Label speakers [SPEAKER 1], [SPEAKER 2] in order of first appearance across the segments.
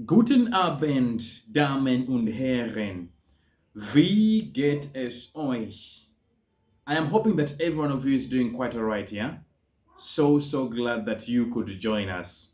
[SPEAKER 1] Guten Abend, Damen und Herren. Wie geht es euch? I am hoping that every one of you is doing quite alright, yeah? So glad that you could join us.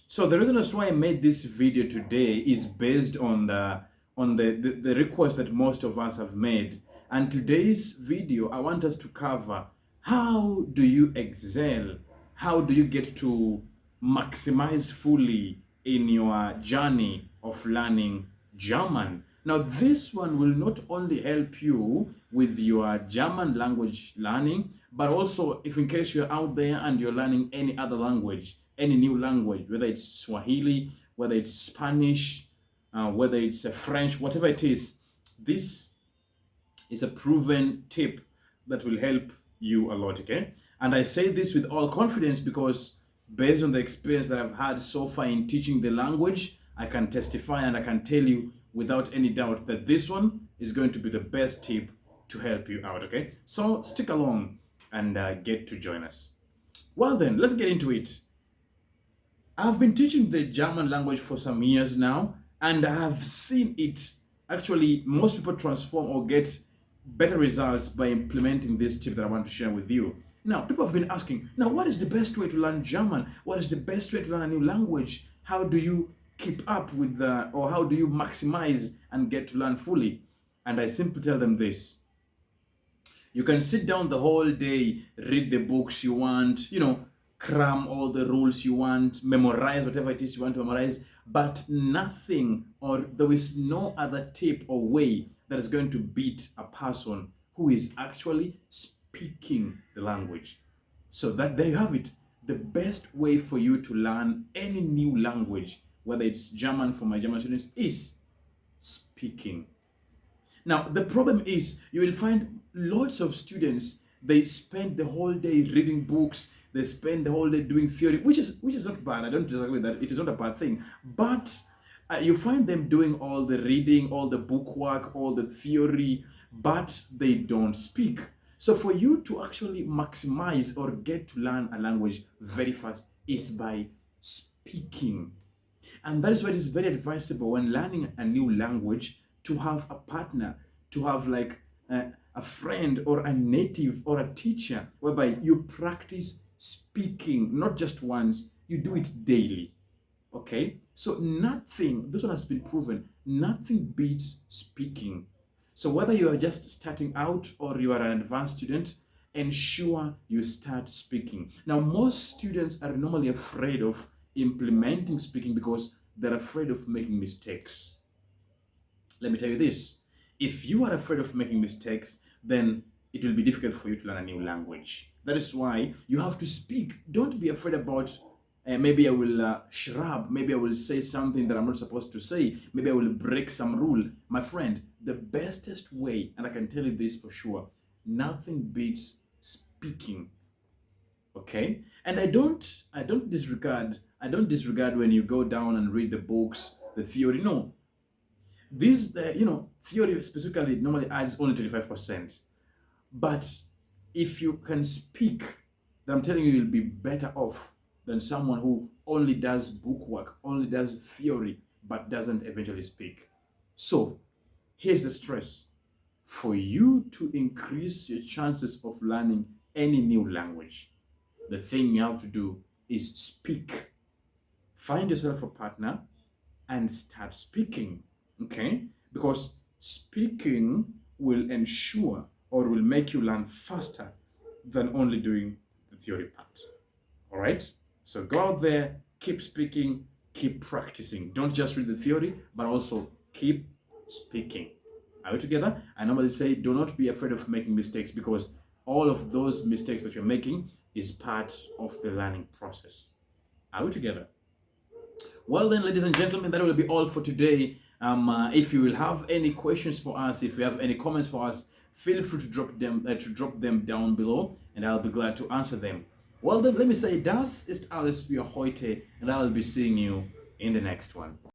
[SPEAKER 1] So the reason as why I made this video today is based on the request that most of us have made. And today's video, I want us to cover how do you excel? How do you get to maximize fully in your journey of learning German? Now, this one will not only help you with your German language learning, but also if in case you're out there and you're learning any other language, any new language, whether it's Swahili, whether it's Spanish, whether it's French, whatever it is, this is a proven tip that will help you a lot, okay? And I say this with all confidence because based on the experience that I've had so far in teaching the language, I can testify and I can tell you without any doubt that this one is going to be the best tip to help you out, okay? So stick along and get to join us. Well then, let's get into it. I've been teaching the German language for some years now, and I have seen it actually, most people transform or get better results by implementing this tip that I want to share with you. Now, people have been asking, now, what is the best way to learn German? What is the best way to learn a new language? How do you keep up with or how do you maximize and get to learn fully? And I simply tell them this. You can sit down the whole day, read the books you want, cram all the rules you want, memorize whatever it is you want to memorize, but nothing, or there is no other tip or way that is going to beat a person who is actually speaking the language. So that there you have it. The best way for you to learn any new language, whether it's German for my German students, is speaking. Now, the problem is you will find lots of students, they spend the whole day reading books, they spend the whole day doing theory, which is not bad. I don't disagree with that. It is not a bad thing. But you find them doing all the reading, all the book work, all the theory, but they don't speak. So for you to actually maximize or get to learn a language very fast is by speaking. And that is why it is very advisable when learning a new language to have a partner, to have like a friend or a native or a teacher whereby you practice speaking, not just once, you do it daily. Okay? So this one has been proven, nothing beats speaking. So whether you are just starting out or you are an advanced student, ensure you start speaking. Now, most students are normally afraid of implementing speaking because they're afraid of making mistakes. Let me tell you this. If you are afraid of making mistakes, then it will be difficult for you to learn a new language. That is why you have to speak. Don't be afraid about maybe I will shrub, maybe I will say something that I'm not supposed to say, maybe I will break some rule. My friend, the bestest way, and I can tell you this for sure, nothing beats speaking. Okay? And I don't disregard when you go down and read the books, the theory. No. This, theory specifically normally adds only 25%. But if you can speak, then I'm telling you, you'll be better off than someone who only does book work, only does theory, but doesn't eventually speak. So here's the stress. For you to increase your chances of learning any new language, the thing you have to do is speak. Find yourself a partner and start speaking, okay? Because speaking will ensure or will make you learn faster than only doing the theory part. All right? So go out there, keep speaking, keep practicing. Don't just read the theory, but also keep speaking. Are we together? I normally say, do not be afraid of making mistakes because all of those mistakes that you're making is part of the learning process. Are we together? Well then, ladies and gentlemen, that will be all for today. If you will have any questions for us, if you have any comments for us, feel free to drop them down below, and I'll be glad to answer them. Well then, let me say, das ist alles für heute, and I'll be seeing you in the next one.